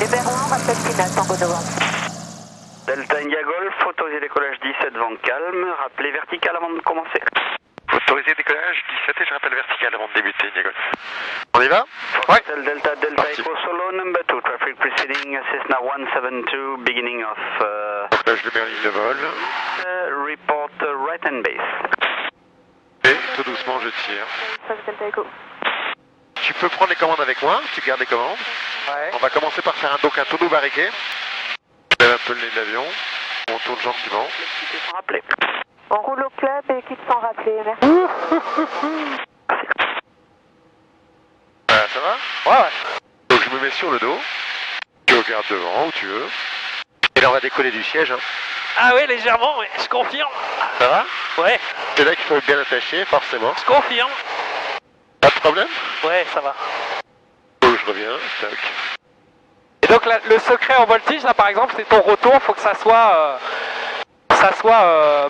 Numéro 1, rappel final, Tango Novembre. Delta India Golf, autorisé décollage 17, vent calme, rappelez vertical avant de commencer. Autorisé décollage 17 et je rappelle vertical avant de débuter India Golf. On y va? Ouais. Delta Parti. Echo Solo, number 2, traffic proceeding, Cessna 172, beginning of... Donc là je le mets en ligne de vol. report right and base. Et tout doucement je tire. Delta Echo. Tu peux prendre les commandes avec moi, tu gardes les commandes. Ouais. On va commencer par faire un tonneau barriqué. Je lève un peu le nez de l'avion. On tourne gentiment. Quittez sans rappeler. On roule au club et quitte sans rappeler, merci. Voilà, ça va? Ouais, ouais. Donc je me mets sur le dos. Tu regardes devant où tu veux. Et là on va décoller du siège. Hein. Ah oui, légèrement, ouais, je confirme. Ça va? Ouais, C'est là qu'il faut être bien attaché, forcément. je confirme. Pas de problème? Ouais, ça va. Donc je reviens, tac. Et donc là, le secret en voltige, là par exemple, c'est ton retour, faut que ça soit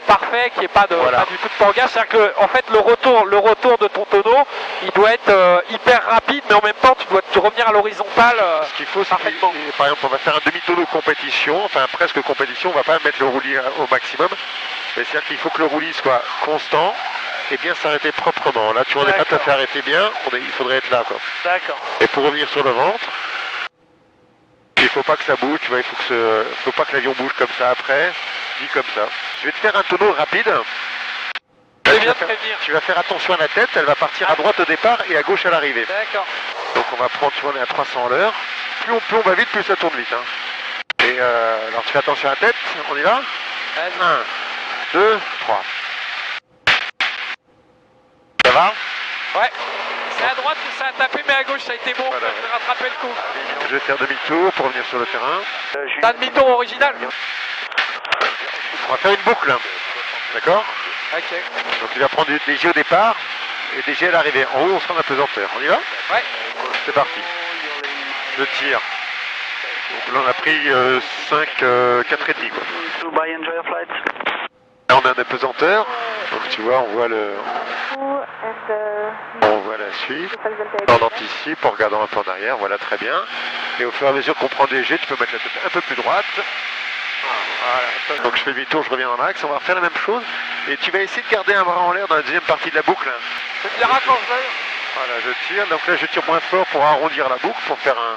parfait, qu'il n'y ait pas, Voilà. pas du tout de tangage. C'est-à-dire que en fait le retour de ton tonneau, il doit être hyper rapide, mais en même temps tu dois revenir à l'horizontale. Ce qu'il faut, c'est que, parfaitement. par exemple, on va faire un demi-tonneau compétition, enfin presque compétition, on va pas mettre le roulis au maximum. Mais c'est-à-dire qu'il faut que le roulis soit constant et bien s'arrêter proprement. Là, tu vois, on n'est pas tout à fait arrêté bien, il faudrait être là, quoi. D'accord. Et pour revenir sur le ventre, il faut pas que ça bouge, tu vois, faut pas que l'avion bouge comme ça après, ni comme ça. Je vais te faire un tonneau rapide. Là, Je tu viens vas de faire- prévenir. tu vas faire attention à la tête, elle va partir à droite au départ et à gauche à l'arrivée. D'accord. Donc on va prendre, tu vois, on est à 300 à l'heure. Plus on va vite, plus ça tourne vite. Hein. Et alors tu fais attention à la tête, on y va? Vas-y. 1, 2, 3. Ça va? Ouais. C'est à droite que ça a tapé, mais à gauche ça a été bon. Voilà. Je vais rattraper le coup. Je vais faire demi-tour pour revenir sur le terrain. T'as demi-tour original? On va faire une boucle. Hein. D'accord? Ok. Donc il va prendre des G au départ et des G à l'arrivée. En haut, on sera en apesanteur. On y va? Ouais. C'est parti. Je tire. Donc là, on a pris 5, 4,5 quoi. To buy enjoy your flight. Là, on a un apesanteur. Donc tu vois, on voit la suite. On anticipe en regardant un peu en arrière. Voilà, très bien. Et au fur et à mesure qu'on prend des G, tu peux mettre la tête un peu plus droite. Voilà. Donc je fais demi-tour, je reviens dans l'axe. On va refaire la même chose. Et tu vas essayer de garder un bras en l'air dans la deuxième partie de la boucle. Hein. Je te raccroche d'ailleurs. Voilà, je tire. Donc là, je tire moins fort pour arrondir la boucle, pour faire un...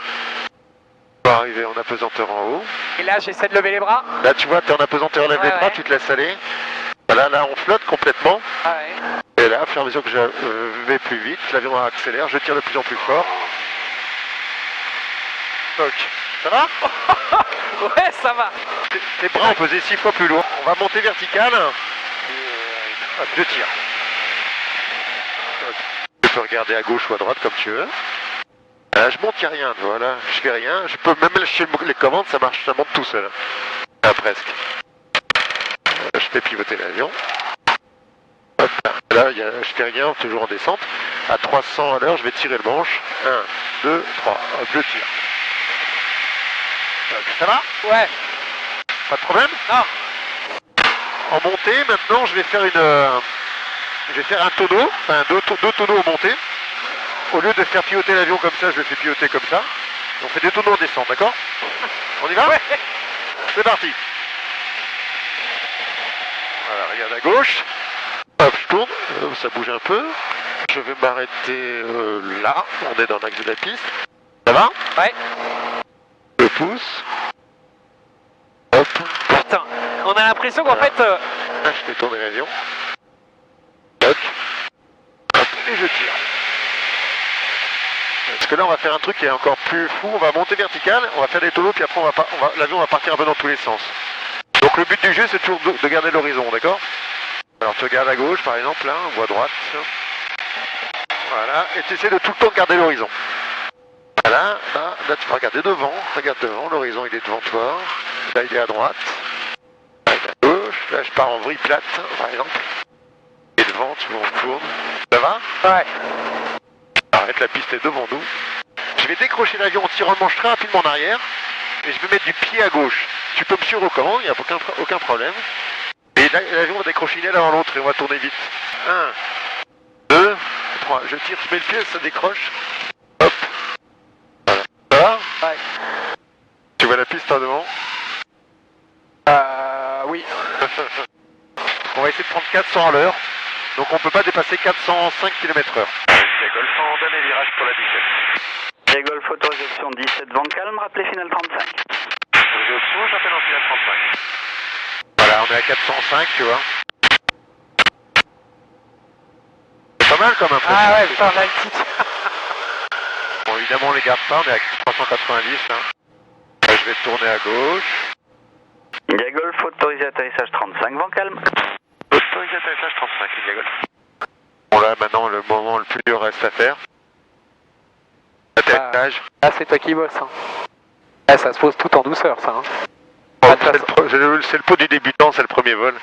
Pour arriver en apesanteur en haut. Et là j'essaie de lever les bras. Là, tu vois, tu es en apesanteur, lève les Ouais, bras, ouais. tu te laisses aller. Voilà, là, on flotte complètement. Ah ouais. Et là, au fur et à mesure que je vais plus vite, l'avion accélère, je tire de plus en plus fort. Toc. Ça va? Ouais, ça va. Tes bras, on faisait 6 fois plus lourd. On va monter vertical. Hop, je tire. Toc. Tu peux regarder à gauche ou à droite comme tu veux. Là, je monte, il n'y a rien, voilà, je fais rien. Je peux même lâcher les commandes, ça marche, ça monte tout seul. Ah, presque. Je fais pivoter l'avion. Hop, là, je fais rien, toujours en descente. À 300 à l'heure, je vais tirer le manche. 1, 2, 3. Hop, je tire. Hop, ça va? Ouais. Pas de problème? Non. En montée, maintenant, je vais faire un tonneau, enfin deux tonneaux en montée. Au lieu de faire pivoter l'avion comme ça, je le fais pivoter comme ça. On fait des tonneaux en descente, d'accord? On y va? Ouais. C'est parti. Voilà, regarde à gauche. Hop, je tourne, ça bouge un peu. Je vais m'arrêter là, on est dans l'axe de la piste. Ça va? Ouais. Je pousse. Hop, Putain. On a l'impression qu'en fait... là, je fais tourner l'avion. Hop. Hop, et je tire. Parce que là, on va faire un truc qui est encore plus fou. On va monter vertical, on va faire des tonneaux, puis après, l'avion va partir un peu dans tous les sens. Donc le but du jeu, c'est toujours de garder l'horizon, d'accord? Alors tu regardes à gauche, par exemple, là, ou à droite. Voilà, et tu essaies de tout le temps garder l'horizon. Voilà, là, tu vas regarder devant. Regarde devant, l'horizon, il est devant toi. Là, il est à droite. Là, il est à gauche. Là, je pars en vrille plate, par exemple. Et devant, tu vois, on tourne. Ça va? Ouais. Arrête, la piste est devant nous. Je vais décrocher l'avion en tirant le manche très rapidement en arrière. Et je vais mettre du pied à gauche. Tu peux me suivre aux commandes, il n'y a aucun problème. Et l'avion va décrocher une aile avant l'autre et on va tourner vite. 1, 2, 3. Je tire, je mets le pied, ça décroche. Hop. Voilà. Ça va? Ouais. 34 sont à l'heure, donc on peut pas dépasser 405 km/h. India Golf en dernier virage pour la 17. India Golf, autorisé option 17 vent calme, rappelez finale 35. Autorisé option, j'appelle en finale 35. Voilà, on est à 405, tu vois. C'est pas mal comme impression. Ah ouais, putain, l'altitude. Bon, évidemment, on les garde pas, on est à 390. Hein. Là, je vais tourner à gauche. India Golf, autorisé atterrissage 35 vent calme. Autorisé atterrissage 35, India Golf. Bon, là, maintenant, le moment le plus dur reste à faire. Atterrissage. Ah, c'est toi qui bosse. Hein. Ah, ça se pose tout en douceur, ça. Hein. Bon, c'est le pot du débutant, c'est le premier vol.